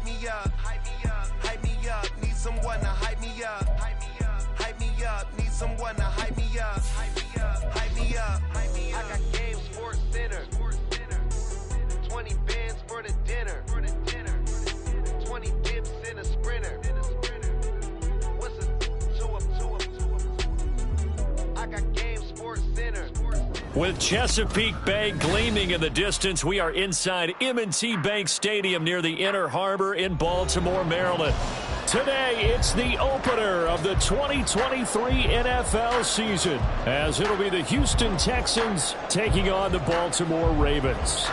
hype me up, hype me up, hype me up. Need someone to hype me up, hype me up, hype me up. Need someone to hype me up, hype me up, hype me up, hype me up. I got game sports center, 20 bands for the dinner, 20 dips in a sprinter. What's a two up? I got game sports center. With Chesapeake Bay gleaming in the distance, we are inside M&T Bank Stadium near the Inner Harbor in Baltimore, Maryland. Today, it's the opener of the 2023 NFL season, as it'll be the Houston Texans taking on the Baltimore Ravens.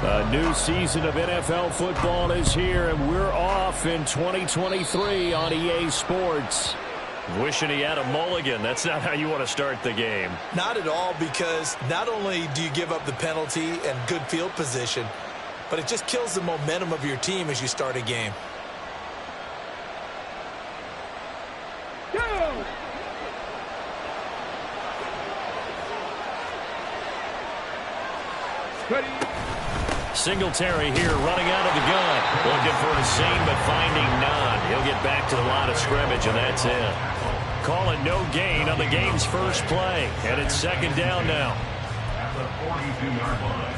A new season of NFL football is here, and we're off in 2023 on EA Sports. Wishing he had a mulligan. That's not how you want to start the game. Not at all, because not only do you give up the penalty and good field position, but it just kills the momentum of your team as you start a game. Ready. Singletary here running out of the gun. Looking for a seam, but finding none. He'll get back to the line of scrimmage, and that's it. Call it no gain on the game's first play. And it's second down now. At the 42-yard line.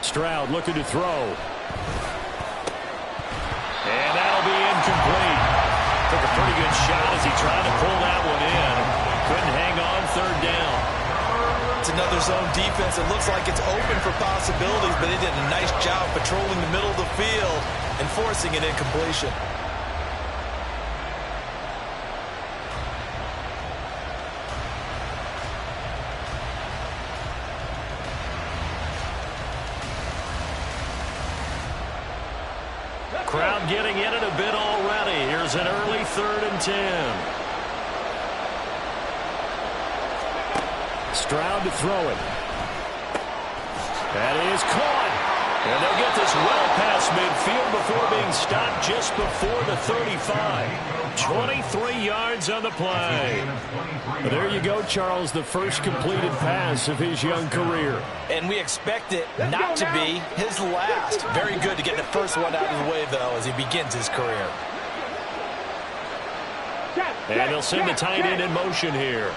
Stroud looking to throw. And that'll be incomplete. Took a pretty good shot as he tried to pull that one in. Couldn't hang on third down. It's another zone defense. It looks like it's open for possibilities, but they did a nice job patrolling the middle of the field and forcing an incompletion. Crowd getting in it a bit already. Here's an early 3rd and 10. Stroud to throw it. That is caught. And they'll get this well past midfield before being stopped just before the 35. 23 yards on the play. There you go, Charles, the first completed pass of his young career. And we expect it not to be his last. Very good to get the first one out of the way, though, as he begins his career. And they'll send the tight end in motion here.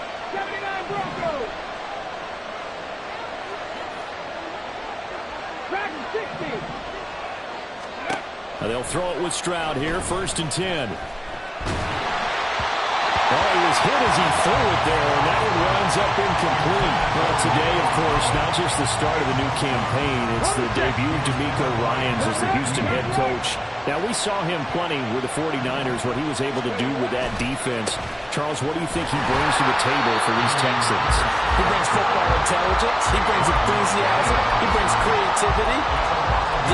Now they'll throw it with Stroud here, 1st and 10. Oh, he was hit as he threw it there, and that one winds up incomplete. Well, today, of course, not just the start of the new campaign, it's the debut of DeMeco Ryans as the Houston head coach. Now, we saw him plenty with the 49ers, what he was able to do with that defense. Charles, what do you think he brings to the table for these Texans? He brings football intelligence. He brings enthusiasm. He brings creativity.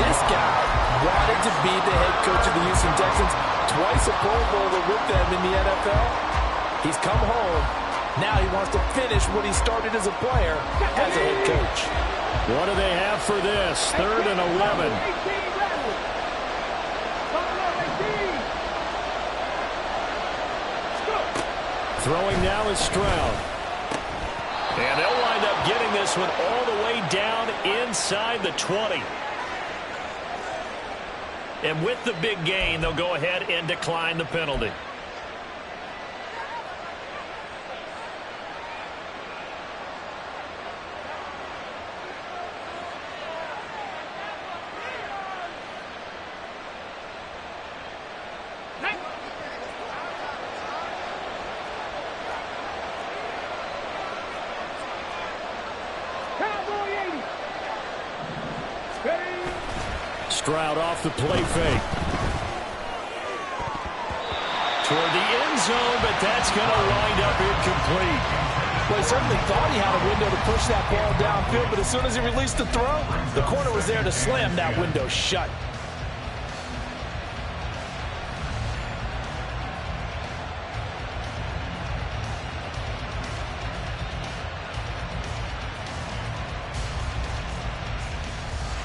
This guy wanted to be the head coach of the Houston Texans, twice a Pro Bowler with them in the NFL. He's come home. Now he wants to finish what he started as a player as a head coach. What do they have for this? 3rd and 11. Throwing now is Stroud. And they'll wind up getting this one all the way down inside the 20. And with the big gain, they'll go ahead and decline the penalty. Stroud off the play fake. Toward the end zone, but that's going to wind up incomplete. Well, he certainly thought he had a window to push that ball downfield, but as soon as he released the throw, the corner was there to slam that window shut.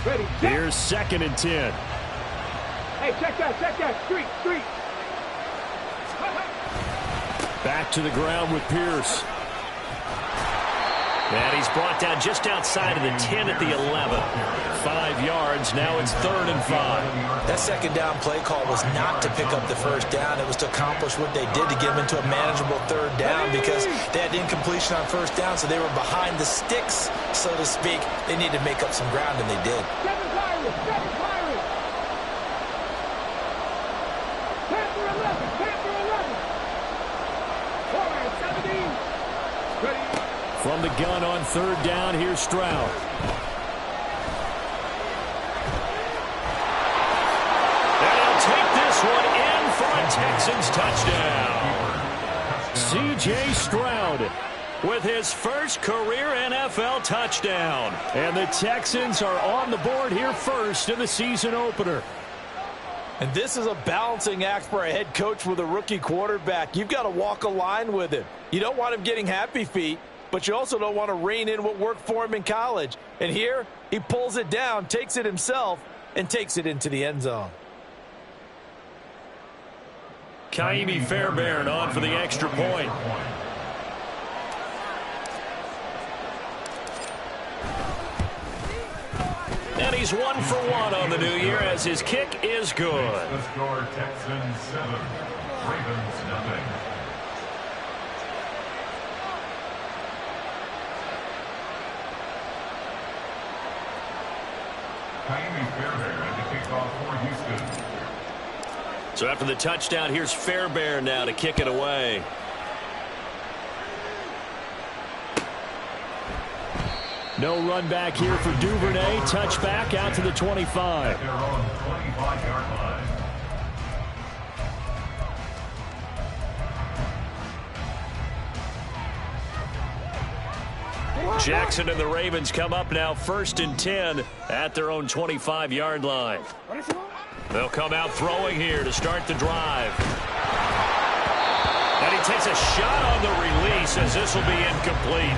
Ready, here's 2nd and 10. Hey, check that. Street. Back to the ground with Pierce. And he's brought down just outside of the 10 at the 11. 5 yards. Now it's 3rd and 5. That second down play call was not to pick up the first down. It was to accomplish what they did to get them into a manageable 3rd down because they had incompletion on 1st down, so they were behind the sticks, so to speak. They needed to make up some ground, and they did. Seven Pirates. Panther 11. Forward, 17. Ready. From the gun on 3rd down, here's Stroud. And he'll take this one in for a Texans touchdown. C.J. Stroud with his first career NFL touchdown. And the Texans are on the board here first in the season opener. And this is a balancing act for a head coach with a rookie quarterback. You've got to walk a line with him. You don't want him getting happy feet, but you also don't want to rein in what worked for him in college. And here, he pulls it down, takes it himself, and takes it into the end zone. Kaimi Fairbairn on for the extra point. And he's 1 for 1 on the new year as his kick is good. The score, Texans 7, Ravens nothing. Kaimi Fairbairn to kick off for Houston. So after the touchdown, here's Fairbairn now to kick it away. No run back here for Duvernay. Touchback out to the 25. They're on 25-yard line. Jackson and the Ravens come up now 1st and 10 at their own 25-yard line. They'll come out throwing here to start the drive. And he takes a shot on the release as this will be incomplete.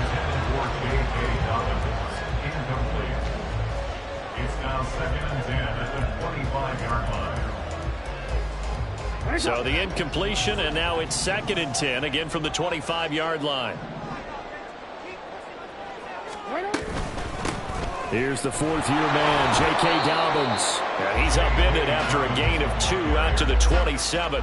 Incomplete. It's now 2nd and 10 at the 25-yard line. So the incompletion, and now it's 2nd and 10, again from the 25-yard line. Here's the 4th-year man, J.K. Dobbins. And he's upended after a gain of 2 out to the 27.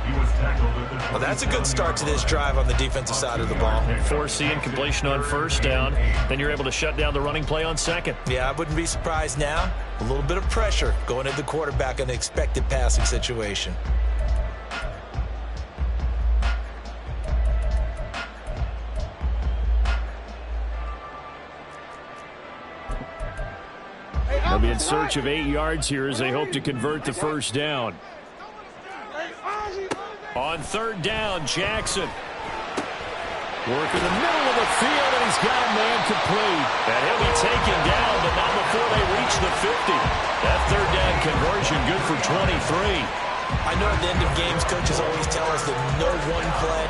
Well, that's a good start to this drive on the defensive side of the ball. Force the incompletion on 1st down. Then you're able to shut down the running play on 2nd. Yeah, I wouldn't be surprised now. A little bit of pressure going into the quarterback in an expected passing situation. They'll be in search of 8 yards here as they hope to convert the 1st down. On 3rd down, Jackson. Working the middle of the field, and he's got a man complete. And he'll be taken down, but not before they reach the 50. That 3rd down conversion good for 23. I know at the end of games, coaches always tell us that no one play.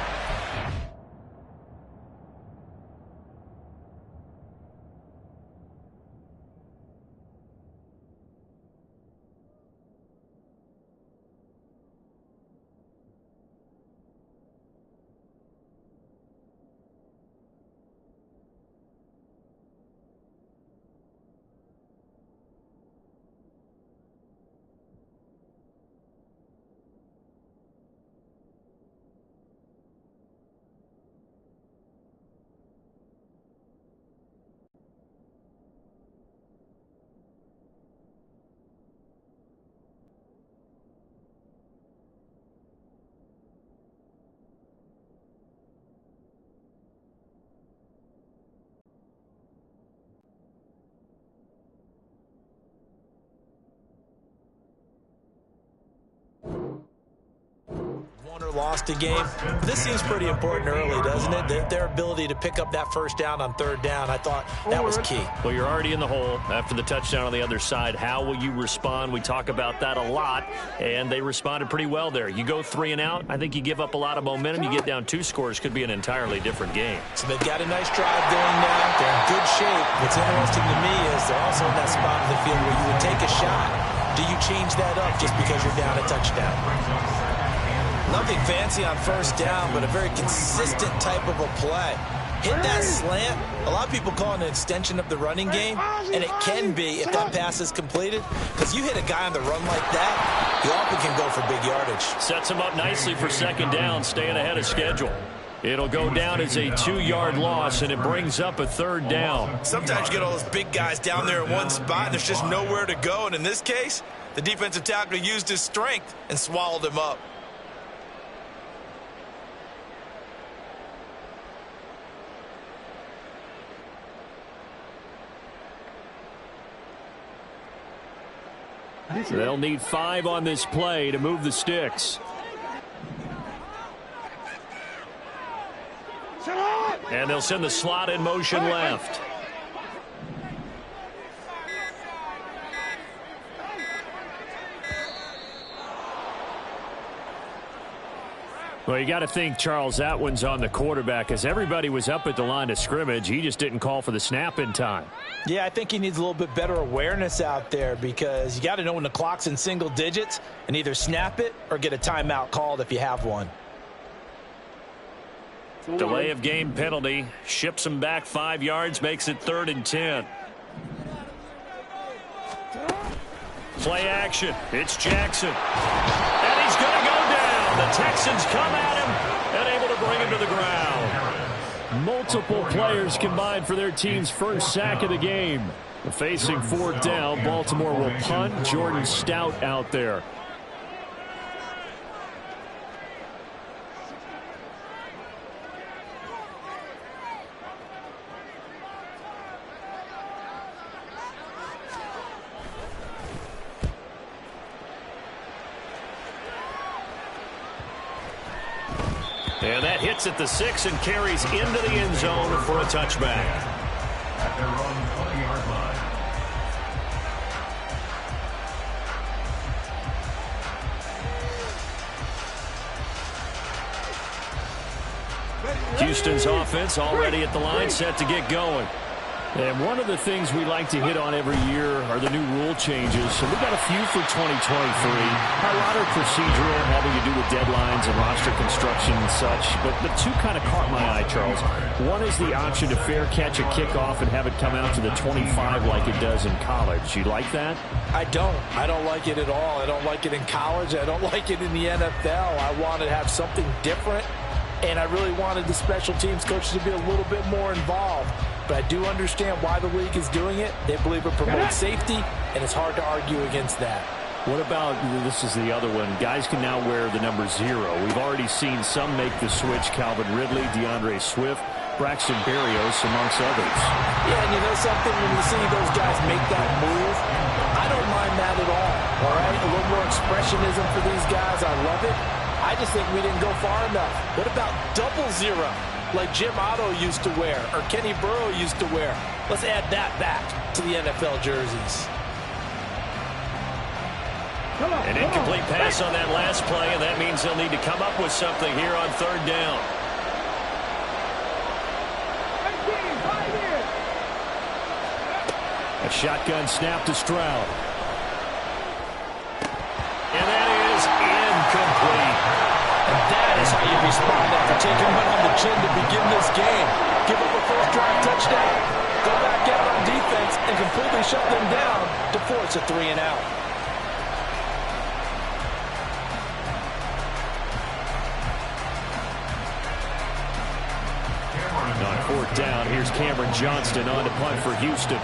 lost a game. This seems pretty important early, doesn't it? Their ability to pick up that first down on third down, I thought that was key. Well, you're already in the hole after the touchdown on the other side. How will you respond? We talk about that a lot, and they responded pretty well there. You go 3 and out, I think you give up a lot of momentum. You get down 2 scores, could be an entirely different game. So they've got a nice drive going now. They're in good shape. What's interesting to me is they're also in that spot of the field where you would take a shot. Do you change that up just because you're down a touchdown? Nothing fancy on first down, but a very consistent type of a play. Hit that slant. A lot of people call it an extension of the running game, and it can be if that pass is completed, because you hit a guy on the run like that, he often can go for big yardage. Sets him up nicely for second down, staying ahead of schedule. It'll go down as a 2-yard loss, and it brings up a third down. Sometimes you get all those big guys down there in one spot, and there's just nowhere to go, and in this case, the defensive tackle used his strength and swallowed him up. So they'll need 5 on this play to move the sticks. And they'll send the slot in motion left. Well, you got to think, Charles, that one's on the quarterback, as everybody was up at the line of scrimmage. He just didn't call for the snap in time. Yeah, I think he needs a little bit better awareness out there, because you got to know when the clock's in single digits and either snap it or get a timeout called if you have one. Delay of game penalty. Ships him back 5 yards, makes it 3rd and 10. Play action. It's Jackson. And he's going to go down. The Texans come at him and able to bring him to the ground. Multiple players combined for their team's first sack of the game. Facing 4th down, Baltimore will punt. Jordan Stout out there. And that hits at the 6 and carries into the end zone for a touchback. At their own 20-yard line. Houston's offense already at the line, set to get going. And one of the things we like to hit on every year are the new rule changes. So we've got a few for 2023. A lot are procedural, having to do with deadlines and roster construction and such. But the 2 kind of caught my eye, Charles. One is the option to fair catch a kickoff and have it come out to the 25 like it does in college. You like that? I don't. I don't like it at all. I don't like it in college. I don't like it in the NFL. I want to have something different. And I really wanted the special teams coaches to be a little bit more involved. But I do understand why the league is doing it. They believe it promotes safety, and it's hard to argue against that. What about, this is the other one, guys can now wear the number 0. We've already seen some make the switch. Calvin Ridley, DeAndre Swift, Braxton Berrios, amongst others. Yeah, and you know something? When you see those guys make that move, I don't mind that at all right? A little more expressionism for these guys. I love it. I just think we didn't go far enough. What about 00, like Jim Otto used to wear or Kenny Burrow used to wear? Let's add that back to the NFL jerseys. An incomplete pass on that last play, and that means they'll need to come up with something here on 3rd down. A shotgun snap to Stroud. And that is incomplete. And that is how you respond after taking one on the chin to begin this game. Give up a first drive touchdown, go back out on defense, and completely shut them down to force a 3 and out. On 4th down, here's Cameron Johnston on to punt for Houston.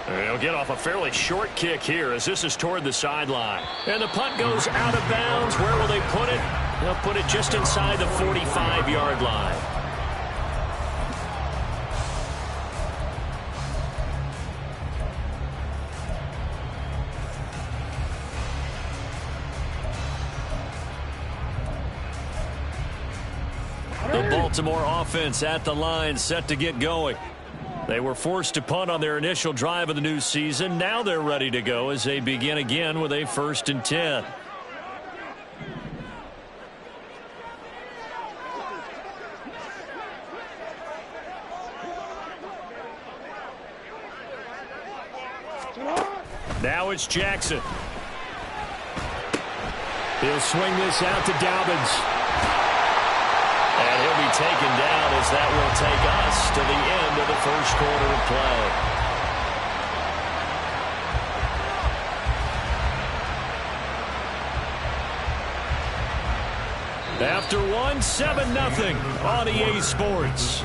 They'll get off a fairly short kick here as this is toward the sideline. And the punt goes out of bounds. Where will they put it? They'll put it just inside the 45-yard line. The Baltimore offense at the line, set to get going. They were forced to punt on their initial drive of the new season. Now they're ready to go as they begin again with a 1st and 10. Now it's Jackson. He'll swing this out to Dobbins. And he'll be taken down as that will take us to the end of the first quarter of play. After one, 7-0 on EA Sports.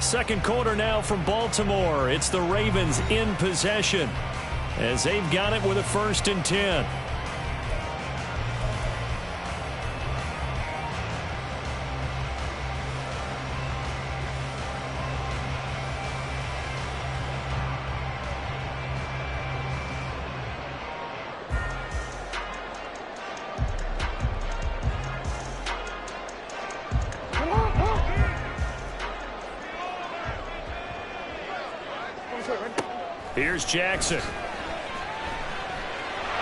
Second quarter now from Baltimore. It's the Ravens in possession as they've got it with a 1st and 10. Here's Jackson.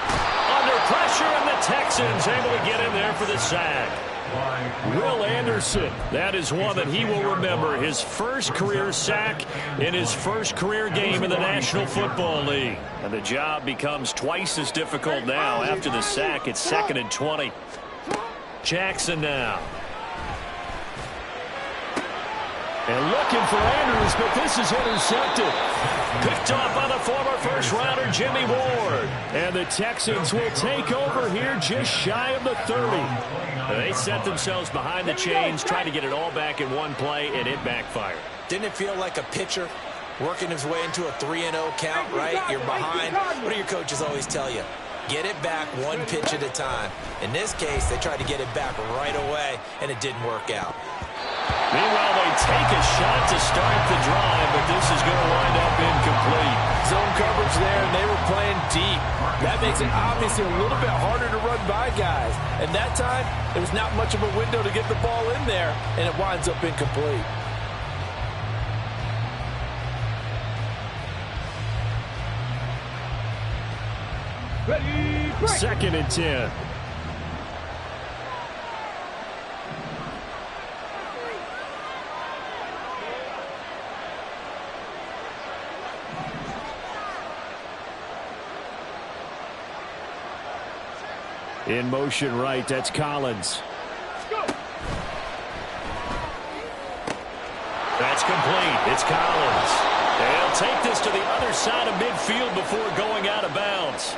Under pressure, and the Texans able to get in there for the sack. Will Anderson, that is one that he will remember. His first career sack in his first career game in the National Football League. And the job becomes twice as difficult now. After the sack, it's 2nd and 20. Jackson now. And looking for Andrews, but this is intercepted. Picked off by the former first-rounder Jimmy Ward. And the Texans will take over here just shy of the 30. They set themselves behind the chains, trying to get it all back in one play, and it backfired. Didn't it feel like a pitcher working his way into a 3-0 count, right? You're behind. What do your coaches always tell you? Get it back one pitch at a time. In this case, they tried to get it back right away, and it didn't work out. Meanwhile, they take a shot to start the drive, but this is going to wind up incomplete. Zone coverage there, and they were playing deep. That makes it obviously a little bit harder to run by guys. And that time, there was not much of a window to get the ball in there, and it winds up incomplete. Ready, break. 2nd and 10. In motion right, that's Collins. That's complete. It's Collins. They'll take this to the other side of midfield before going out of bounds.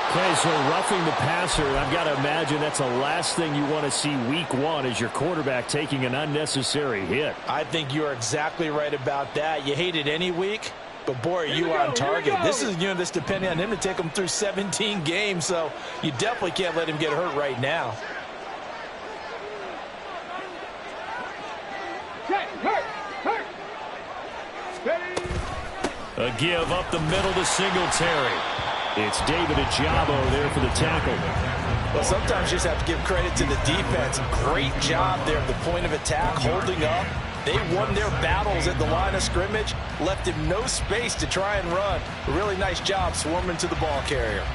Okay, so roughing the passer, I've got to imagine that's the last thing you want to see week one as your quarterback taking an unnecessary hit. I think you're exactly right about that. You hate it any week. But, boy, are you on target. This is a unit that's depending on him to take him through 17 games, so you definitely can't let him get hurt right now. A give up the middle to Singletary. It's David Ajabo there for the tackle. Well, sometimes you just have to give credit to the defense. Great job there at the point of attack, holding up. They won their battles at the line of scrimmage, left him no space to try and run. A really nice job swarming to the ball carrier.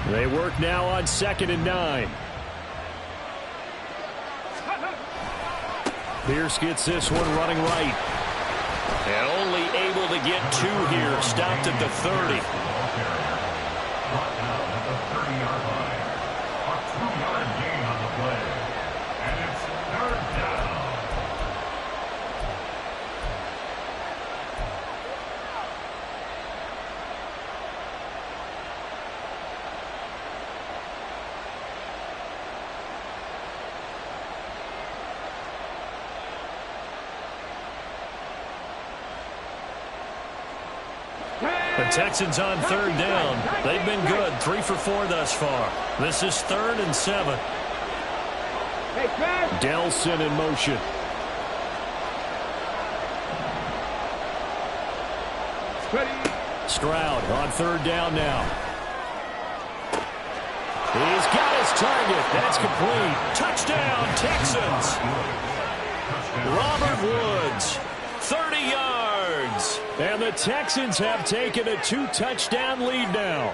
They work now on 2nd and 9. Pierce gets this one running right. And only able to get 2 here. Stopped at the 30. The Texans on third down. They've been good, 3 for 4 thus far. This is 3rd and 7. Hey, Chris. Delson in motion. Ready. Stroud on third down now. He's got his target. That's complete. Touchdown, Texans. Robert Woods, 30 yards. And the Texans have taken a 2-touchdown lead now.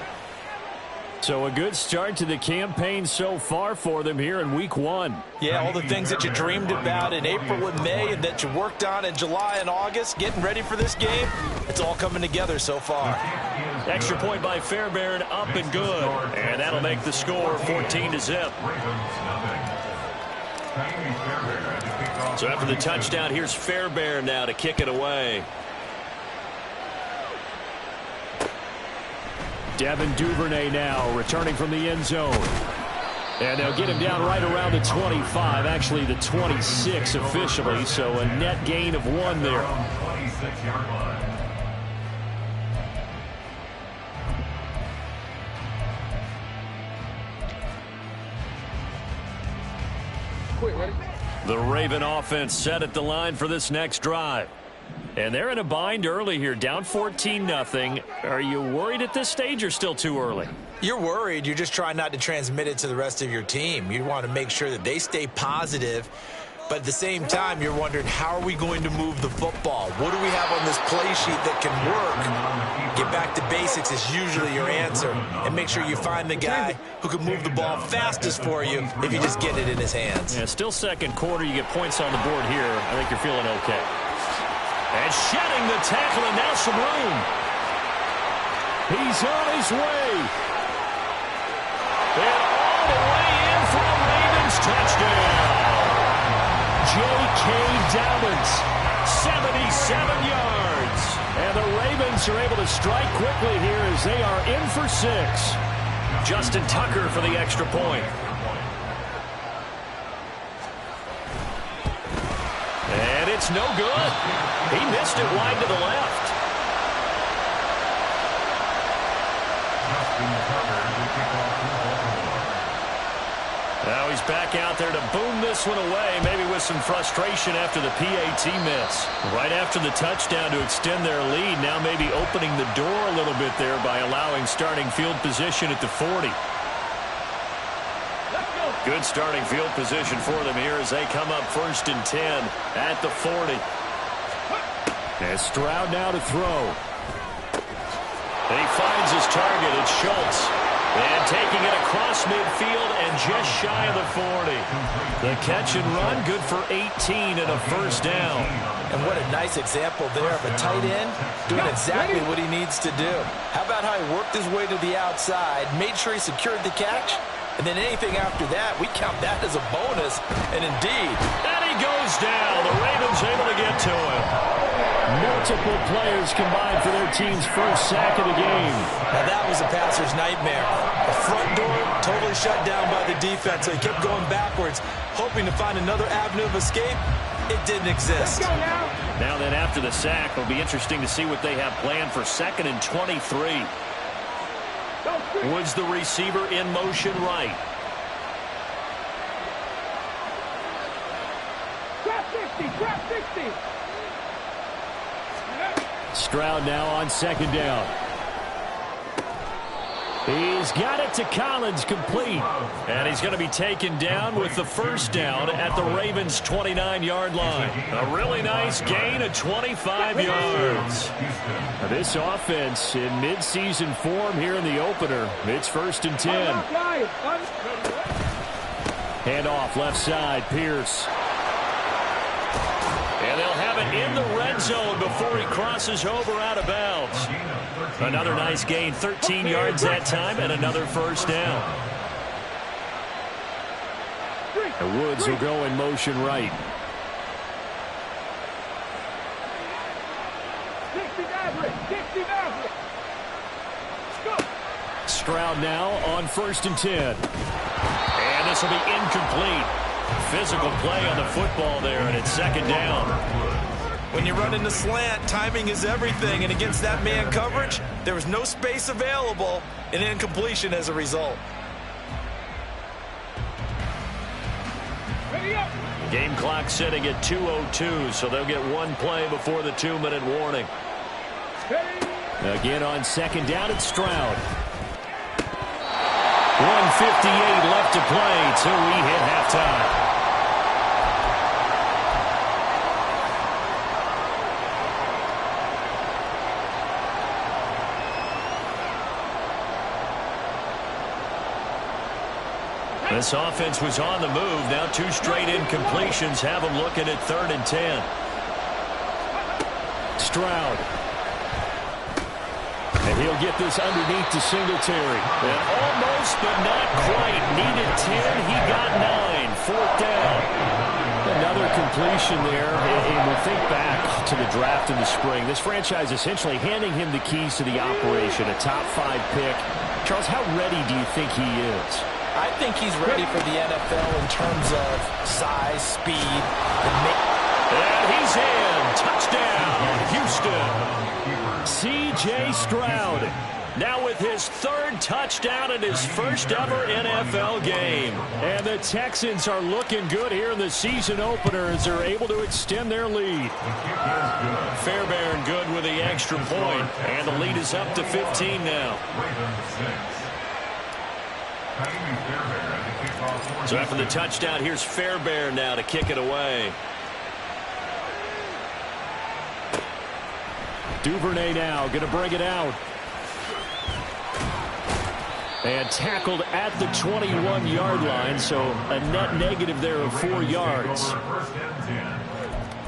So a good start to the campaign so far for them here in week 1. Yeah, all the things that you dreamed about in April and May and that you worked on in July and August, getting ready for this game, it's all coming together so far. Extra point by Fairbairn, up and good. And that'll make the score 14-0. So after the touchdown, here's Fairbairn now to kick it away. Devin Duvernay now returning from the end zone. And they'll get him down right around the 25, actually the 26 officially, so a net gain of 1 there. Quick, ready? The Raven offense set at the line for this next drive. And they're in a bind early here, down 14-0. Are you worried at this stage or still too early? You're worried. You're just trying not to transmit it to the rest of your team. You want to make sure that they stay positive. But at the same time, you're wondering, how are we going to move the football? What do we have on this play sheet that can work? Get back to basics is usually your answer. And make sure you find the guy who can move the ball fastest for you if you just get it in his hands. Yeah, still second quarter. You get points on the board here. I think you're feeling okay. And shedding the tackle, and now some room. He's on his way. And all the way in for a Ravens touchdown. J.K. Dobbins, 77 yards. And the Ravens are able to strike quickly here as they are in for 6. Justin Tucker for the extra point. And it's no good. He missed it wide to the left. Now he's back out there to boom this one away, maybe with some frustration after the PAT miss. Right after the touchdown to extend their lead, now maybe opening the door a little bit there by allowing starting field position at the 40. Good starting field position for them here as they come up 1st and 10 at the 40. And Stroud now to throw. He finds his target. It's Schultz. And taking it across midfield and just shy of the 40. The catch and run, good for 18 and a first down. And what a nice example there of a tight end doing exactly what he needs to do. How about how he worked his way to the outside, made sure he secured the catch, and then anything after that, we count that as a bonus. And indeed. And he goes down. The Ravens able to get to him. Multiple players combined for their team's first sack of the game. Now that was a passer's nightmare. The front door totally shut down by the defense, so he kept going backwards, hoping to find another avenue of escape. It didn't exist. Now then, after the sack, it'll be interesting to see what they have planned for 2nd and 23. Woods the receiver in motion right. Trap 60, trap 60. Stroud now on 2nd down. He's got it to Collins, complete. And he's going to be taken down with the first down at the Ravens' 29-yard line. A really nice gain of 25 yards. Now this offense in midseason form here in the opener. It's 1st and 10. Hand off left side, Pierce. And they'll have it in the red zone before he crosses over out of bounds. Another nice gain, 13 yards that time, and another first down. And Woods will go in motion right. Stroud now on 1st and 10. And this will be incomplete. Physical play on the football there, and it's 2nd down. When you run into slant, timing is everything. And against that man coverage, there was no space available, and incompletion as a result. Game clock sitting at 2:02, so they'll get one play before the 2-minute warning. Again on second down, it's Stroud. 1:58 left to play till we hit halftime. This offense was on the move. Now 2 straight incompletions have them looking at 3rd and 10. Stroud. And he'll get this underneath to Singletary. And almost, but not quite. Needed 10. He got 9. 4th down. Another completion there. And we'll think back to the draft in the spring. This franchise essentially handing him the keys to the operation. A top 5 pick. Charles, how ready do you think he is? I think he's ready for the NFL in terms of size, speed. And he's in. Touchdown, Houston. C.J. Stroud now with his 3rd touchdown in his first ever NFL game. And the Texans are looking good here in the season opener as they're able to extend their lead. Fairbairn good with the extra point. And the lead is up to 15 now. So after the touchdown, here's Fairbairn now to kick it away. Duvernay now going to bring it out. And tackled at the 21-yard line, so a net negative there of 4 yards. First and 10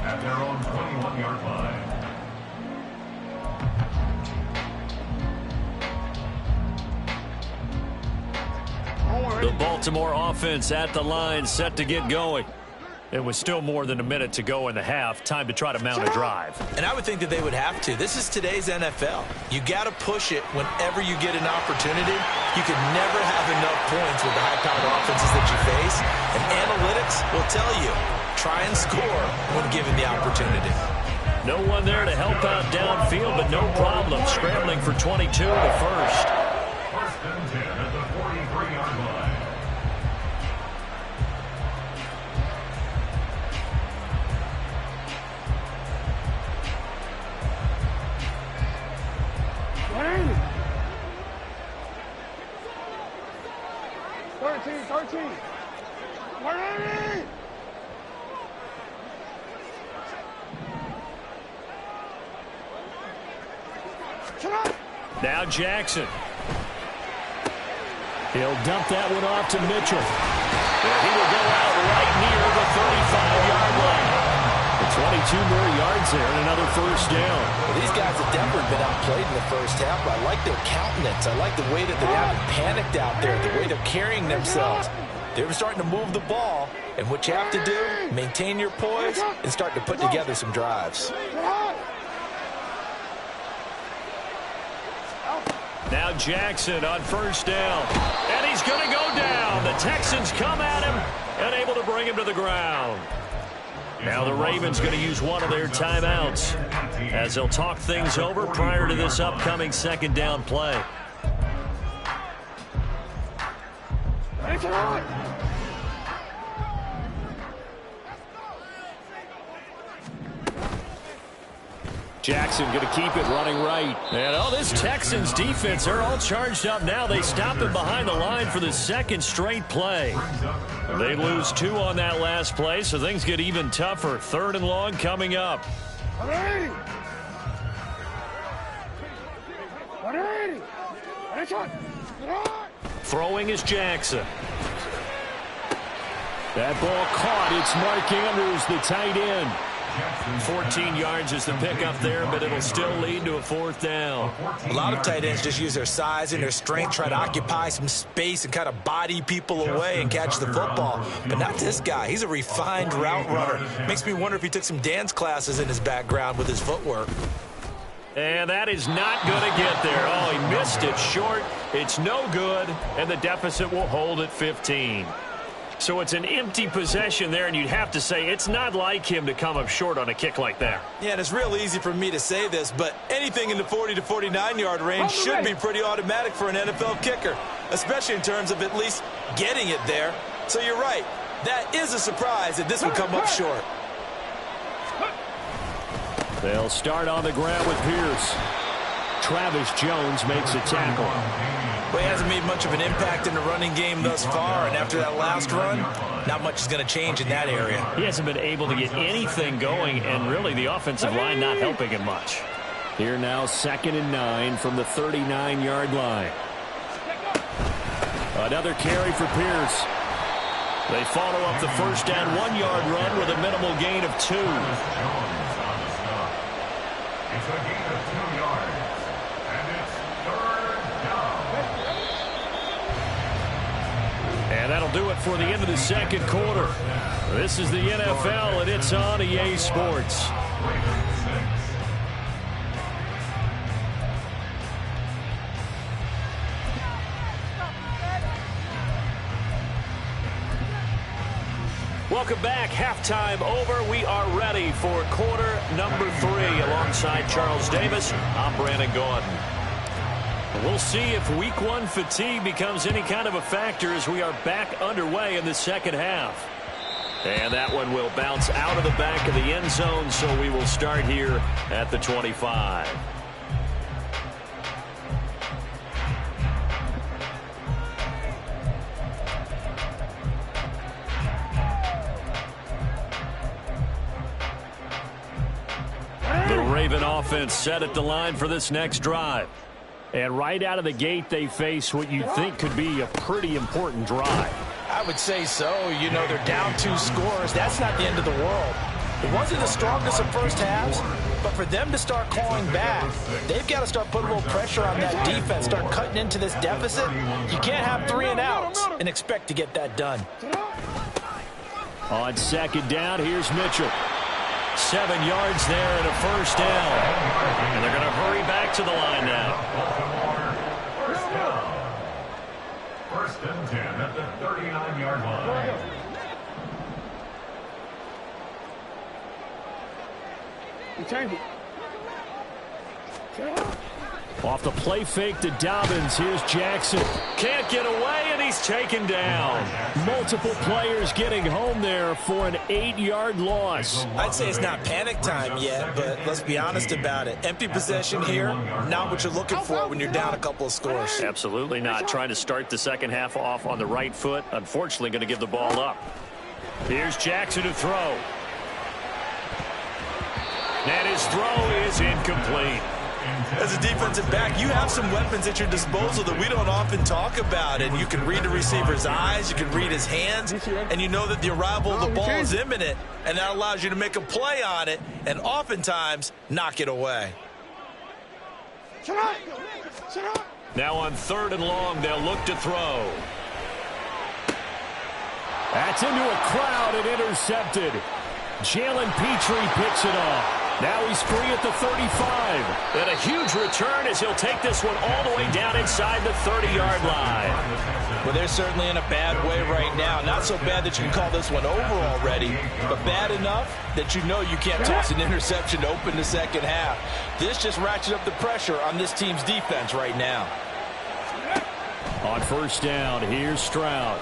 at their own 21-yard line. The Baltimore offense at the line, set to get going. It was still more than a minute to go in the half. Time to try to mount a drive. And I would think that they would have to. This is today's NFL. You got to push it whenever you get an opportunity. You can never have enough points with the high-powered offenses that you face. And analytics will tell you, try and score when given the opportunity. No one there to help out downfield, but no problem. Scrambling for 22 to first. First and 10 at the 43-yard line. Now Jackson. He'll dump that one off to Mitchell. And he will go out right near the 35-yard line. The 22 more yards there and another first down. Well, these guys have definitely been outplayed in the first half, but I like their countenance. I like the way that they haven't panicked out there, the way they're carrying themselves. They're starting to move the ball, and what you have to do, maintain your poise and start to put together some drives. Now Jackson on first down. And he's going to go down. The Texans come at him and able to bring him to the ground. Now the Ravens going to use one of their timeouts as they'll talk things over prior to this upcoming second down play. Jackson going to keep it running right. And this Texans defense, they're all charged up now. They stop him behind the line for the second straight play. They lose 2 on that last play, so things get even tougher. 3rd and long coming up. Throwing is Jackson. That ball caught. It's Mark Andrews, the tight end. 14 yards is the pickup there, but it'll still lead to a 4th down. A lot of tight ends just use their size and their strength, try to occupy some space and kind of body people away and catch the football. But not this guy. He's a refined route runner. Makes me wonder if he took some dance classes in his background with his footwork. And that is not going to get there. Oh, he missed it short. It's no good, and the deficit will hold at 15. So it's an empty possession there, and you'd have to say it's not like him to come up short on a kick like that. Yeah, and it's real easy for me to say this, but anything in the 40 to 49-yard range should be pretty automatic for an NFL kicker, especially in terms of at least getting it there. So you're right. That is a surprise that this would come up short. They'll start on the ground with Pierce. Travis Jones makes a tackle. Well, he hasn't made much of an impact in the running game thus far, and after that last run, not much is going to change in that area. He hasn't been able to get anything going, and really the offensive line not helping him much. Here now, 2nd and 9 from the 39-yard line. Another carry for Pierce. They follow up the first down 1-yard run with a minimal gain of 2. It's a gain of 2 yards, and it's 3rd down. And that'll do it for the end of the second quarter. This is the NFL, and it's on EA Sports. Welcome back. Halftime over. We are ready for quarter number 3. Alongside Charles Davis, I'm Brandon Gordon. We'll see if week 1 fatigue becomes any kind of a factor as we are back underway in the second half. And that one will bounce out of the back of the end zone, so we will start here at the 25. The Raven offense set at the line for this next drive. And right out of the gate, they face what you'd think could be a pretty important drive. I would say so. You know, they're down 2 scores. That's not the end of the world. It wasn't the strongest of first halves, but for them to start clawing back, they've got to start putting a little pressure on that defense, start cutting into this deficit. You can't have 3 and outs and expect to get that done. On second down, here's Mitchell. 7 yards there and a first down. And they're going to hurry back to the line now. First down. 1st and 10 at the 39-yard line. You change it. Off the play fake to Dobbins. Here's Jackson. Can't get away, and he's taken down. Multiple players getting home there for an 8-yard loss. I'd say it's not panic time yet, but let's be honest about it. Empty possession here, not what you're looking for when you're down a couple of scores. Absolutely not. Trying to start the second half off on the right foot. Unfortunately, going to give the ball up. Here's Jackson to throw. And his throw is incomplete. As a defensive back, you have some weapons at your disposal that we don't often talk about. And you can read the receiver's eyes, you can read his hands, and you know that the arrival of the ball is imminent, and that allows you to make a play on it and oftentimes knock it away. Now on 3rd and long, they'll look to throw. That's into a crowd and intercepted. Jalen Petrie picks it off. Now he's free at the 35. And a huge return as he'll take this one all the way down inside the 30-yard line. Well, they're certainly in a bad way right now. Not so bad that you can call this one over already, but bad enough that you know you can't toss an interception to open the second half. This just ratchets up the pressure on this team's defense right now. On 1st down, here's Stroud.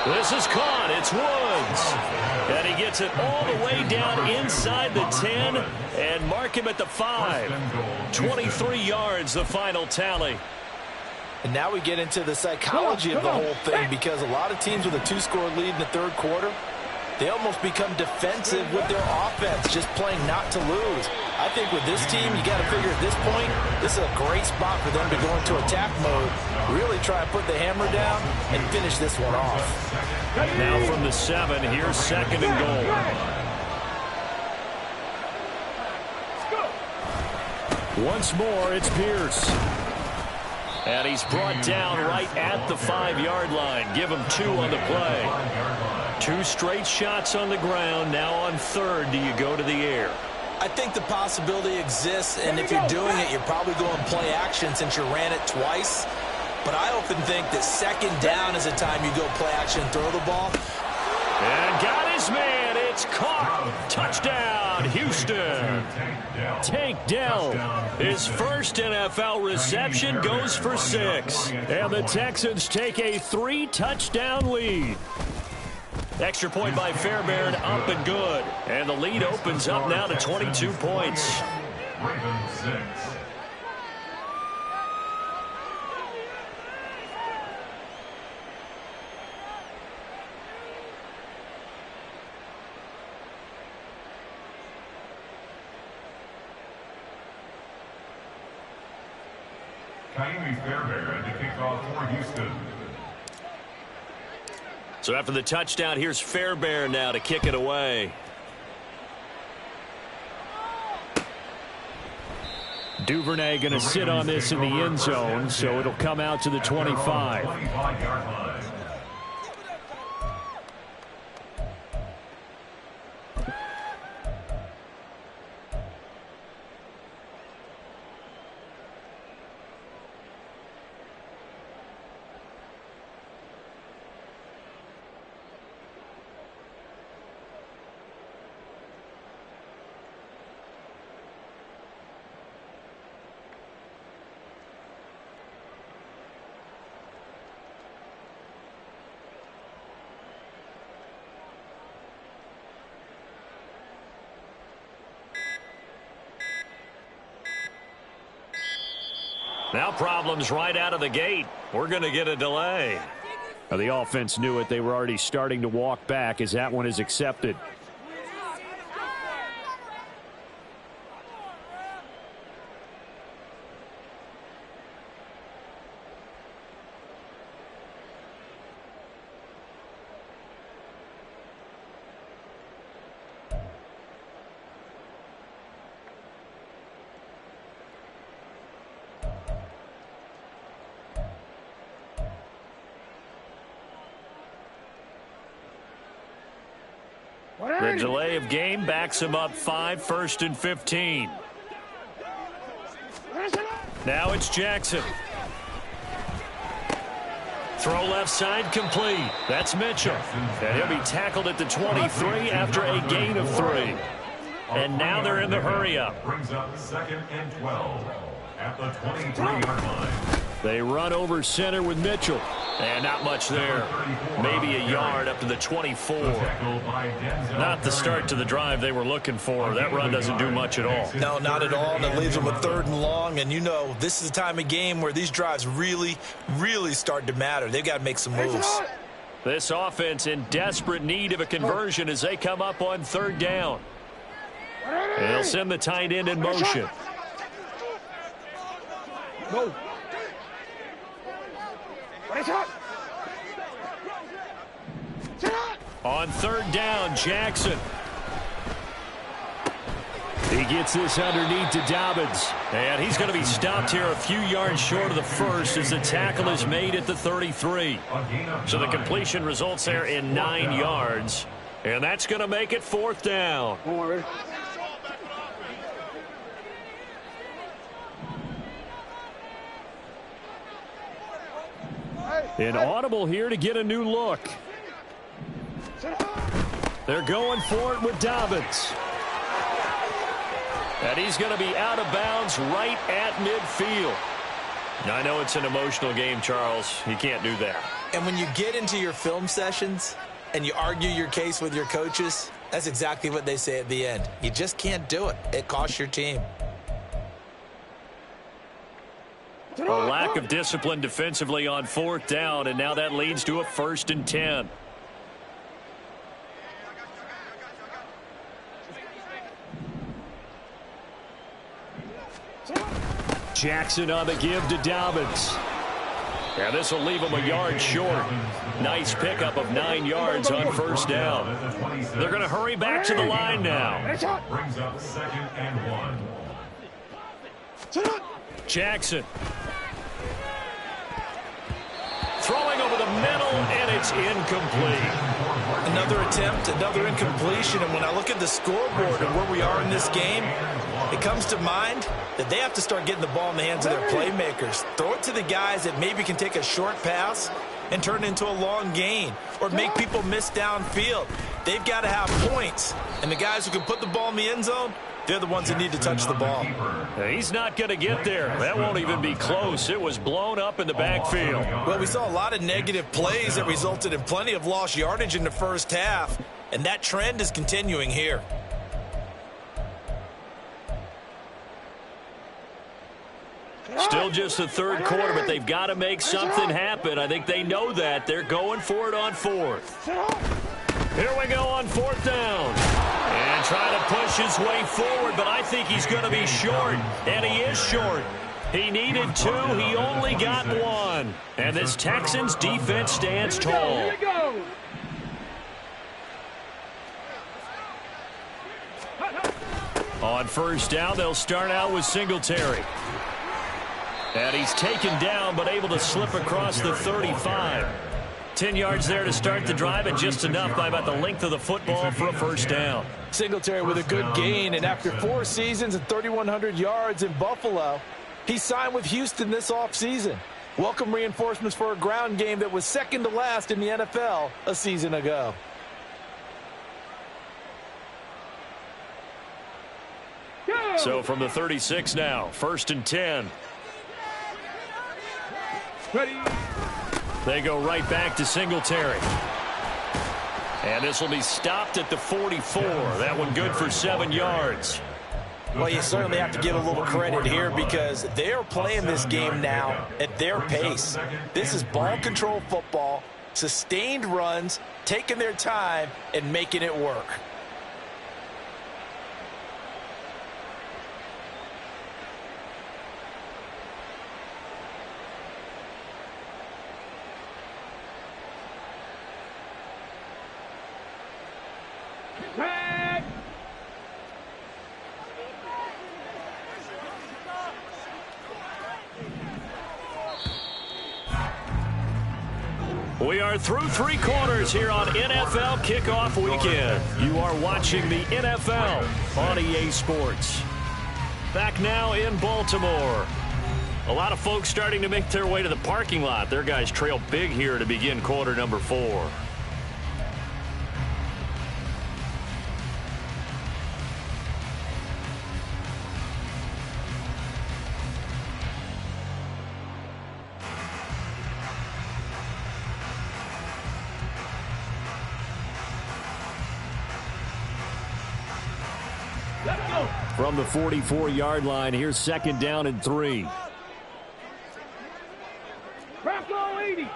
This is caught. It's Woods. And he gets it all the way down inside the 10 and mark him at the 5. 23 yards, the final tally. And now we get into the psychology of the whole thing, because a lot of teams with a 2-score lead in the 3rd quarter, they almost become defensive with their offense, just playing not to lose. I think with this team, you got to figure at this point, this is a great spot for them to go into attack mode, really try and put the hammer down and finish this one off. Now from the 7, here's 2nd and goal. Once more, it's Pierce. And he's brought down right at the 5-yard line. Give him 2 on the play. 2 straight shots on the ground. Now on 3rd, do you go to the air? I think the possibility exists, and if you're doing it, you're probably going play action since you ran it twice. but I often think that second down is a time you go play action and throw the ball. And got his man. It's caught. Touchdown, Houston. Tank Dell. His first NFL reception goes for 6. And the Texans take a 3-touchdown lead. Extra point by Fairbairn, up and good. And the lead opens up now to 22 points. Ravens 6. Fairbairn to kick off for Houston. So after the touchdown, here's Fairbairn now to kick it away. Duvernay going to sit on this in the end zone, so it'll come out to the 25. 25-yard line. Now problems right out of the gate. We're going to get a delay. Now the offense knew it. They were already starting to walk back as that one is accepted. The delay of game backs him up 5, 1st and 15. Now it's Jackson. Throw left side complete. That's Mitchell. And he'll be tackled at the 23 after a gain of 3. And now they're in the hurry up. Brings up 2nd and 12 at the 23-yard line. They run over center with Mitchell. And not much there. Maybe a yard up to the 24. Not the start to the drive they were looking for. That run doesn't do much at all. No, not at all. And it leaves them with 3rd and long. And you know, this is the time of game where these drives really, really start to matter. They've got to make some moves. This offense in desperate need of a conversion as they come up on 3rd down. And they'll send the tight end in motion. Go. On 3rd down, Jackson. He gets this underneath to Dobbins. And he's going to be stopped here a few yards short of the first as the tackle is made at the 33. So the completion results there in 9 yards. And that's going to make it 4th down. An audible here to get a new look. They're going for it with Dobbins. And he's going to be out of bounds right at midfield. Now, I know it's an emotional game, Charles. You can't do that. And when you get into your film sessions and you argue your case with your coaches, that's exactly what they say at the end. You just can't do it. It costs your team. A lack of discipline defensively on 4th down, and now that leads to a 1st and 10. Jackson on the give to Dobbins. And this will leave him a yard short. Nice pickup of 9 yards on 1st down. They're going to hurry back to the line now. Brings up 2nd and 1. Jackson. Throwing over the middle, and it's incomplete. Another attempt, another incompletion. And when I look at the scoreboard and where we are in this game, it comes to mind that they have to start getting the ball in the hands of their playmakers. Throw it to the guys that maybe can take a short pass and turn it into a long gain or make people miss downfield. They've got to have points, and the guys who can put the ball in the end zone, they're the ones that need to touch the ball. He's not going to get there. That won't even be close. It was blown up in the backfield. Well, we saw a lot of negative plays that resulted in plenty of lost yardage in the first half, and that trend is continuing here. Still just the third quarter, but they've got to make something happen. I think they know that. They're going for it on fourth. Here we go on fourth down. And trying to push his way forward, but I think he's going to be short, and he is short. He needed two. He only got one. And this Texans defense stands tall. Here we go. On first down, they'll start out with Singletary. And he's taken down, but able to slip across the 35. 10 yards there to start the drive, and just enough by about the length of the football for a first down. Singletary with a good gain, and after 4 seasons and 3,100 yards in Buffalo, he signed with Houston this offseason. Welcome reinforcements for a ground game that was second to last in the NFL a season ago. So from the 36 now, 1st and 10. Ready. They go right back to Singletary. And this will be stopped at the 44. That one good for 7 yards. Well, you certainly have to give a little credit here because they're playing this game now at their pace. This is ball control football, sustained runs, taking their time, and making it work. We are through 3 quarters here on NFL Kickoff Weekend. You are watching the NFL on EA Sports. Back now in Baltimore. A lot of folks starting to make their way to the parking lot. Their guys trail big here to begin quarter number 4. From the 44-yard line, here's 2nd down and 3. Bravo 80.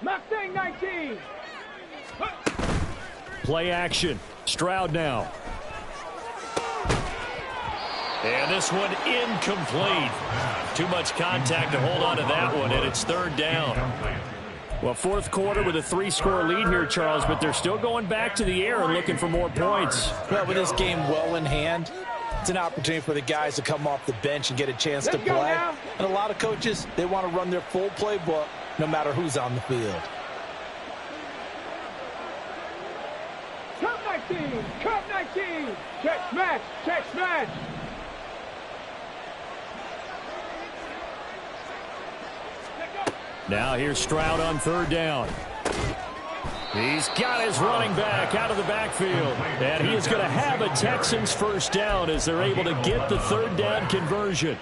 Mustang 19. Play action. Stroud now. And this one incomplete. Too much contact to hold on to that one, and it's 3rd down. Well, 4th quarter with a 3-score lead here, Charles, but they're still going back to the air and looking for more points. Well, with this game well in hand, it's an opportunity for the guys to come off the bench and get a chance to play. And a lot of coaches, they want to run their full playbook no matter who's on the field. Cup 19. Cup 19. Check smash. Check smash. Now here's Stroud on 3rd down. He's got his running back out of the backfield. And he is going to have a Texans first down as they're able to get the 3rd down conversion.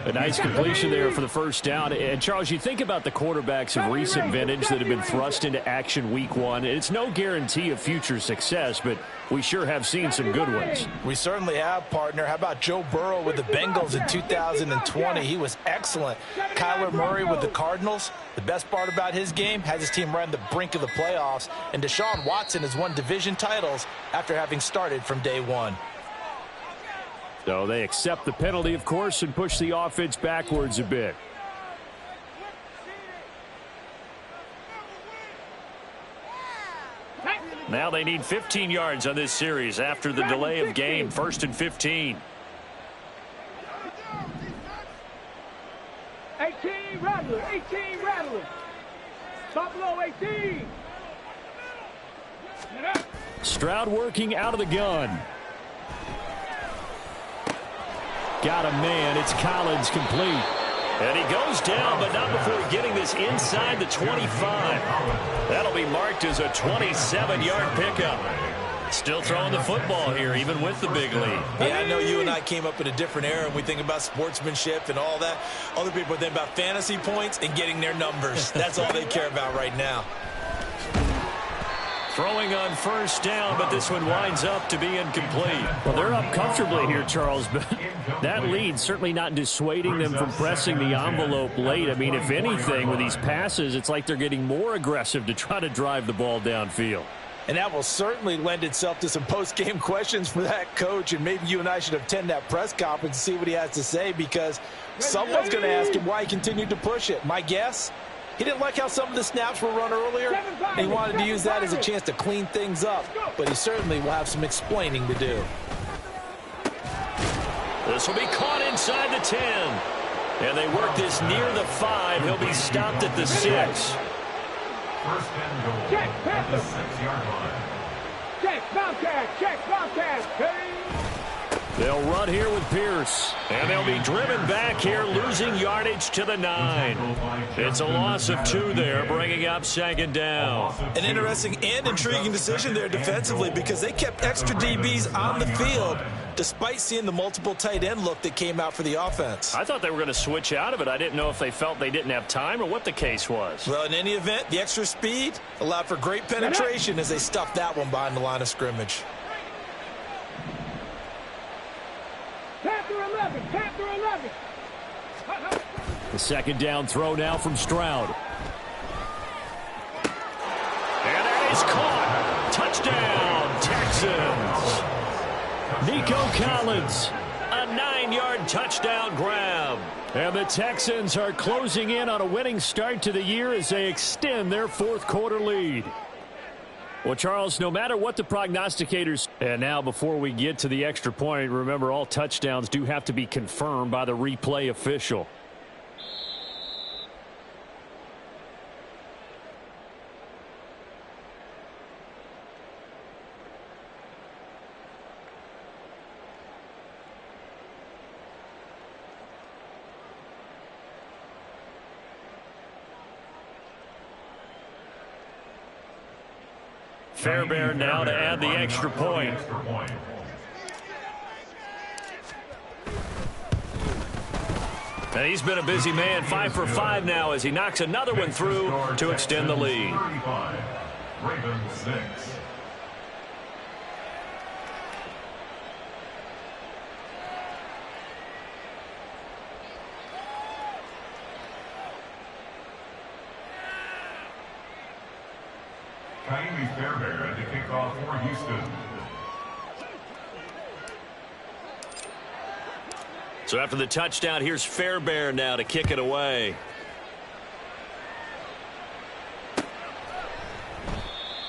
A nice completion there for the first down. And, Charles, you think about the quarterbacks of recent vintage that have been thrust into action week 1. It's no guarantee of future success, but we sure have seen some good ones. We certainly have, partner. How about Joe Burrow with the Bengals in 2020? He was excellent. Kyler Murray with the Cardinals. The best part about his game has his team right on the brink of the playoffs. And Deshaun Watson has won division titles after having started from day 1. So they accept the penalty, of course, and push the offense backwards a bit. Now they need 15 yards on this series after the delay of game. 1st and 15. 18 Rattler. 18 Rattler. Buffalo 18. Stroud working out of the gun. Got a man. It's Collins complete. And he goes down, but not before getting this inside the 25. That'll be marked as a 27-yard pickup. Still throwing the football here, even with the big lead. Yeah, I know you and I came up in a different era, and we think about sportsmanship and all that. Other people think about fantasy points and getting their numbers. That's all they care about right now. Throwing on first down, but this one winds up to be incomplete. Well, they're up comfortably here, Charles, but that lead certainly not dissuading them from pressing the envelope late. I mean, if anything, with these passes, it's like they're getting more aggressive to try to drive the ball downfield. And that will certainly lend itself to some post-game questions for that coach, and maybe you and I should attend that press conference and see what he has to say, because someone's going to ask him why he continued to push it. My guess? He didn't like how some of the snaps were run earlier, and he wanted to use that as a chance to clean things up. But he certainly will have some explaining to do. This will be caught inside the 10. And they work this near the 5. He'll be stopped at the 6. First and goal at the 6-yard line. Check, Bobcat, check, Bobcat. Hey. They'll run here with Pierce. And they'll be driven back here, losing yardage to the 9. It's a loss of 2 there, bringing up second down. An interesting and intriguing decision there defensively, because they kept extra DBs on the field despite seeing the multiple tight end look that came out for the offense. I thought they were going to switch out of it. I didn't know if they felt they didn't have time or what the case was. Well, in any event, the extra speed allowed for great penetration as they stuffed that one behind the line of scrimmage. Panther 11, Panther 11. The second down throw now from Stroud. And that is caught. Touchdown, Texans. Nico Collins, a 9-yard touchdown grab. And the Texans are closing in on a winning start to the year as they extend their fourth-quarter lead. Well, Charles, no matter what the prognosticators... And now, before we get to the extra point, remember, all touchdowns do have to be confirmed by the replay official. Fairbairn now to add the extra point. And he's been a busy man, 5 for 5 now as he knocks another one through to extend the lead. Ravens 6. Kaimi Fairbairn to kick off for Houston. So after the touchdown, here's Fairbairn now to kick it away.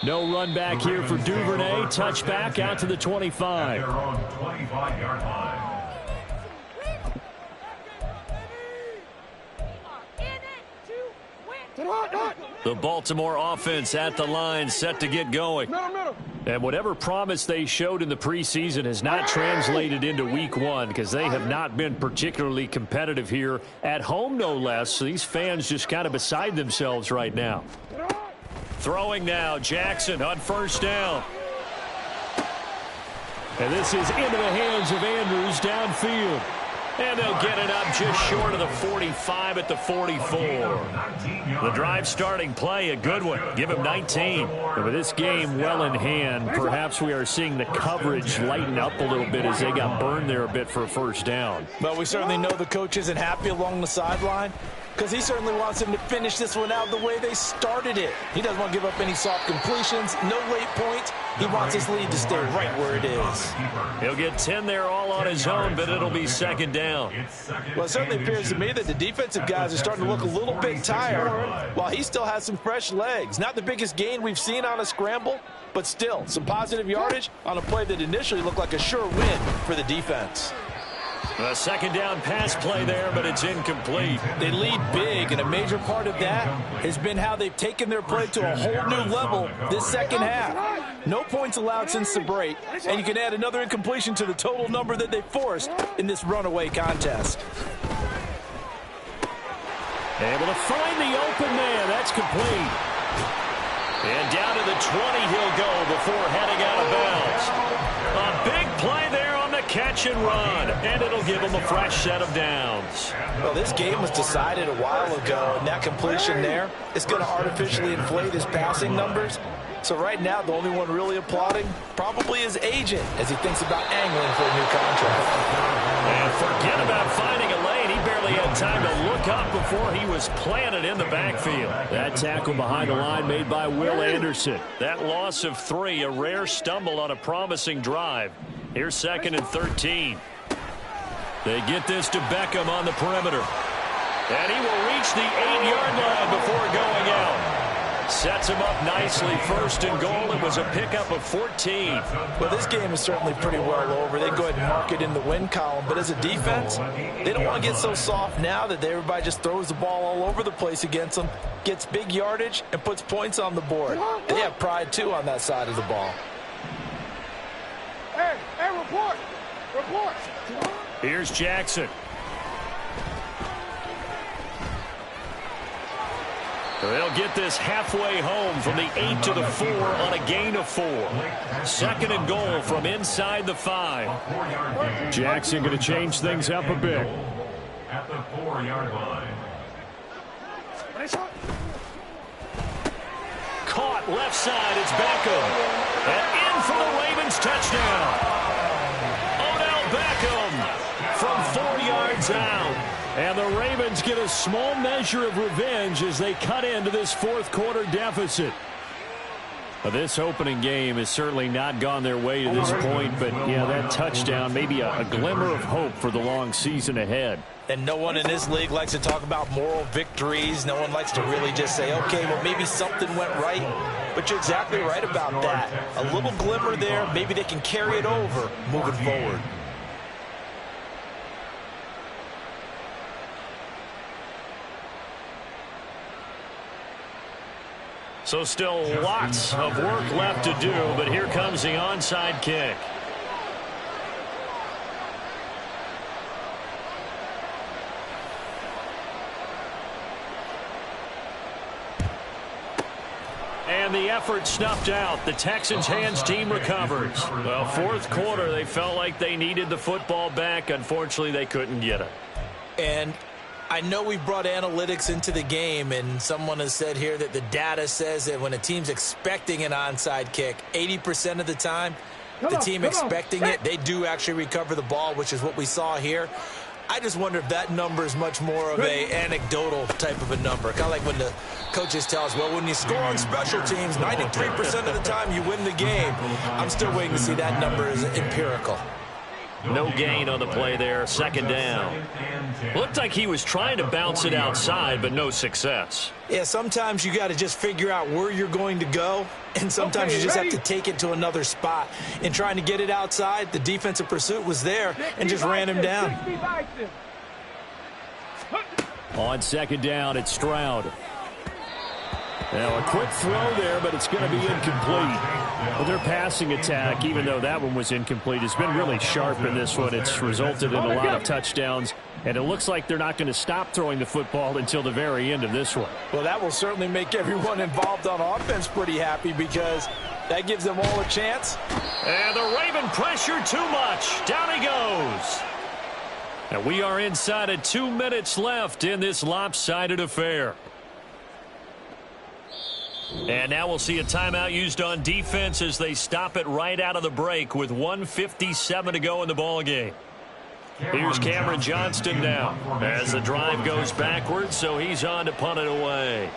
No run back here for Duvernay. Touchback out to the 25. At their own 25-yard line. The Baltimore offense at the line, set to get going. And whatever promise they showed in the preseason has not translated into week 1, because they have not been particularly competitive here at home, no less. So these fans just kind of beside themselves right now. Throwing now, Jackson on first down. And this is into the hands of Andrews downfield. And they'll get it up just short of the 45 at the 44. The drive starting play, a good one. Give him 19. And with this game well in hand, perhaps we are seeing the coverage lighten up a little bit as they got burned there a bit for a first down. But we certainly know the coach isn't happy along the sideline, because he certainly wants them to finish this one out the way they started it. He doesn't want to give up any soft completions, no late points. He wants his lead to stay right where it is. He'll get 10 there all on his own, but it'll be second down. Well, it certainly appears to me that the defensive guys are starting to look a little bit tired, while he still has some fresh legs. Not the biggest gain we've seen on a scramble, but still some positive yardage on a play that initially looked like a sure win for the defense. A second down pass play there, but it's incomplete. They lead big, and a major part of that has been how they've taken their play to a whole new level this second half. No points allowed since the break, and you can add another incompletion to the total number that they forced in this runaway contest. Able to find the open man. That's complete. And down to the 20 he'll go before heading out of bounds. A big play there on the catch and run, and it'll give him a fresh set of downs. Well, this game was decided a while ago, and that completion there is going to artificially inflate his passing numbers. So right now, the only one really applauding probably his agent as he thinks about angling for a new contract. And forget about finding a lane. He barely had time to look up before he was planted in the backfield. That tackle behind the line made by Will Anderson. That loss of 3, a rare stumble on a promising drive. Here's 2nd and 13. They get this to Beckham on the perimeter. And he will reach the 8-yard line before going out. Sets him up nicely. 1st and goal. It was a pickup of 14. Well, this game is certainly pretty well over. They go ahead and mark it in the win column. But as a defense, they don't want to get so soft now that everybody just throws the ball all over the place against them, gets big yardage, and puts points on the board. They have pride, too, on that side of the ball. Hey, report! Report! Here's Jackson. They'll get this halfway home from the 8 to the 4 on a gain of 4. 2nd and goal from inside the 5. Jackson going to change things up a bit. At the 4-yard line. Caught left side. It's Beckham. And in for the Ravens touchdown. Odell Beckham from 4 yards out. And the Ravens get a small measure of revenge as they cut into this 4th quarter deficit. This opening game has certainly not gone their way to this point, but yeah, that touchdown, maybe a glimmer of hope for the long season ahead. And no one in this league likes to talk about moral victories. No one likes to really just say, okay, well, maybe something went right. But you're exactly right about that. A little glimmer there, maybe they can carry it over moving forward. So still lots of work left to do, but here comes the onside kick. And the effort snuffed out. The Texans' hands team recovers. Well, 4th quarter, they felt like they needed the football back. Unfortunately, they couldn't get it. And I know we brought analytics into the game, and someone has said here that the data says that when a team's expecting an onside kick, 80% of the time, the team expecting it, they do actually recover the ball, which is what we saw here. I just wonder if that number is much more of a anecdotal type of a number. Kind of like when the coaches tell us, well, when you score on special teams, 93% of the time you win the game. I'm still waiting to see that number is empirical. No gain on the play there. 2nd down. Looked like he was trying to bounce it outside, but no success. Yeah, sometimes you got to just figure out where you're going to go, and sometimes you just have to take it to another spot. In trying to get it outside, the defensive pursuit was there and just ran him down. On 2nd down, it's Stroud. Now, a quick throw there, but it's going to be incomplete. But their passing attack, even though that one was incomplete, has been really sharp in this one. It's resulted in a lot of touchdowns, and it looks like they're not going to stop throwing the football until the very end of this one. Well, that will certainly make everyone involved on offense pretty happy because that gives them all a chance. And the Raven pressure too much. Down he goes. And we are inside of 2 minutes left in this lopsided affair. And now we'll see a timeout used on defense as they stop it right out of the break with 1:57 to go in the ballgame. Here's Cameron Johnston now as the drive goes backwards, so he's on to punt it away.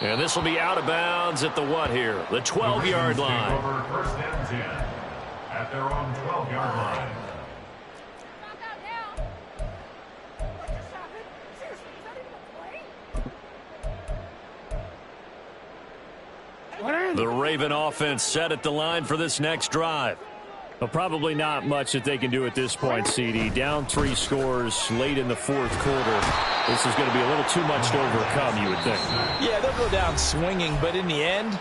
And this will be out of bounds at the what here? The 12-yard line. Over 1st and 10 at their own 12-yard line. The Raven offense set at the line for this next drive. Well, probably not much that they can do at this point, CD. Down 3 scores late in the fourth quarter. This is going to be a little too much to overcome, you would think. Yeah, they'll go down swinging, but in the end,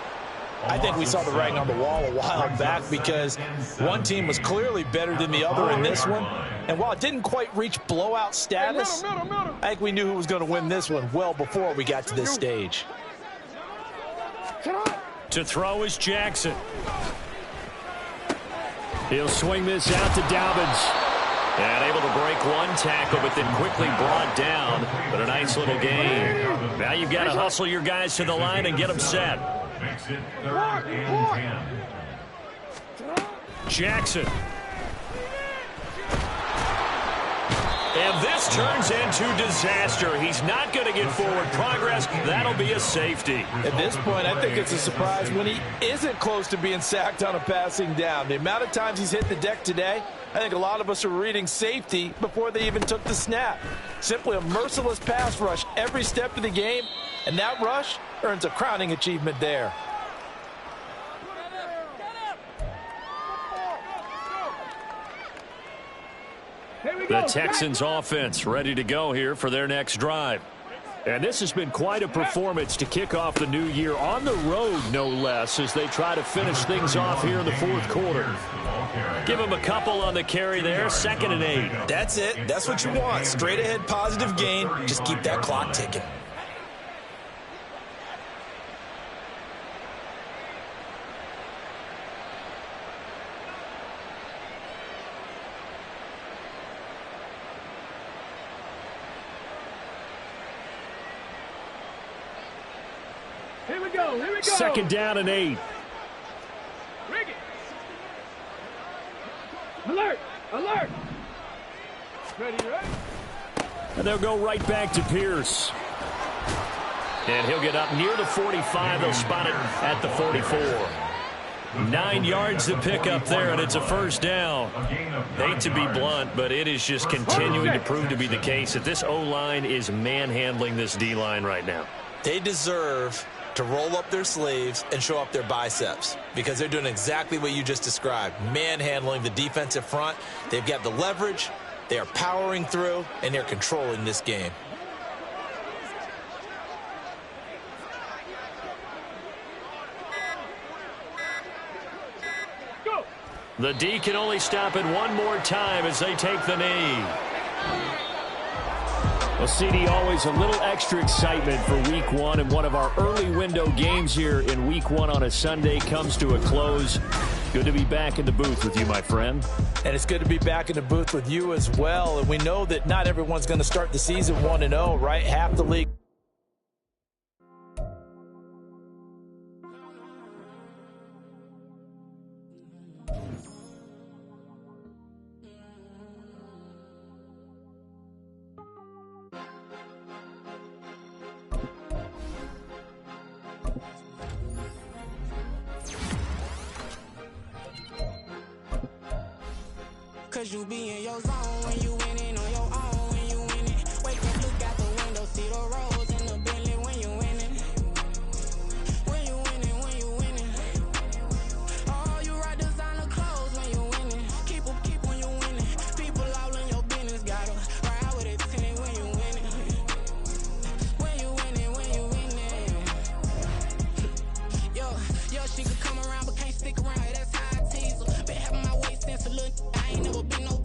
I think we saw the writing on the wall a while back because one team was clearly better than the other in this one. And while it didn't quite reach blowout status, I think we knew who was going to win this one well before we got to this stage. To throw is Jackson. He'll swing this out to Dobbins. And able to break one tackle, but then quickly brought down. But a nice little gain. Now you've got to hustle your guys to the line and get them set. Makes it 3rd and 10. Jackson. And this turns into disaster. He's not going to get forward progress. That'll be a safety. At this point, I think it's a surprise when he isn't close to being sacked on a passing down. The amount of times he's hit the deck today, I think a lot of us are reading safety before they even took the snap. Simply a merciless pass rush every step of the game, and that rush earns a crowning achievement there. The Texans offense ready to go here for their next drive. And this has been quite a performance to kick off the new year on the road, no less, as they try to finish things off here in the fourth quarter. Give them a couple on the carry there, 2nd and 8. That's it. That's what you want. Straight ahead positive gain. Just keep that clock ticking. Here we go. 2nd down and 8. Rick it. Alert. Ready. And they'll go right back to Pierce. And he'll get up near the 45. They'll spot it at the 44. 9 yards to pick up there, and it's a 1st down. Hate to be blunt, but it is just continuing to prove to be the case that this O-line is manhandling this D-line right now. They deserve to roll up their sleeves and show up their biceps because they're doing exactly what you just described, manhandling the defensive front. They've got the leverage, they are powering through, and they're controlling this game. Go. The D can only stop it one more time as they take the knee. Well, CD, always a little extra excitement for Week 1, and one of our early window games here in Week 1 on a Sunday comes to a close. Good to be back in the booth with you, my friend. And it's good to be back in the booth with you as well. And we know that not everyone's going to start the season 1-0, right? Half the league. Cause you be in your zone when you winning on your own. When you winning, wake up, look out the window, see the roads in the Bentley when you winning. When you winning. Oh, you ride designer clothes when you winning. Keep when you winning. People all in your business, gotta ride with it tinted when you winning. When you winning. Yo, she could come around but can't stick around. That's how I tease her. Been having my way since a little. I ain't never been no